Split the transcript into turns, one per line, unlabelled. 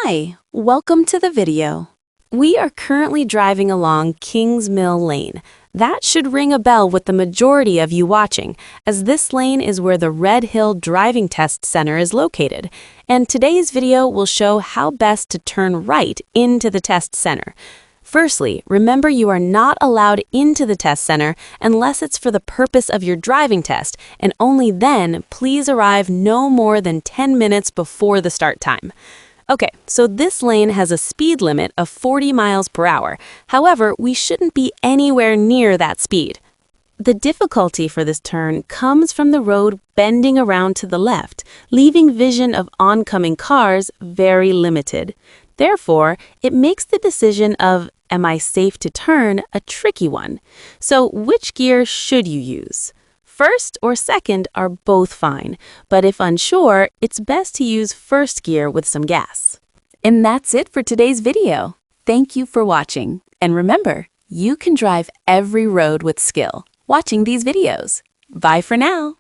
Hi, welcome to the video. We are currently driving along Kings Mill Lane. That should ring a bell with the majority of you watching, as this lane is where the Redhill Driving Test Center is located. And today's video will show how best to turn right into the test center. Firstly, remember you are not allowed into the test center unless it's for the purpose of your driving test, and only then please arrive no more than 10 minutes before the start time. Okay, so this lane has a speed limit of 40 miles per hour. However, we shouldn't be anywhere near that speed. The difficulty for this turn comes from the road bending around to the left, leaving vision of oncoming cars very limited. Therefore, it makes the decision of, am I safe to turn, a tricky one. So which gear should you use? First or second are both fine, but if unsure, it's best to use first gear with some gas. And that's it for today's video. Thank you for watching. And remember, you can drive every road with skill watching these videos. Bye for now.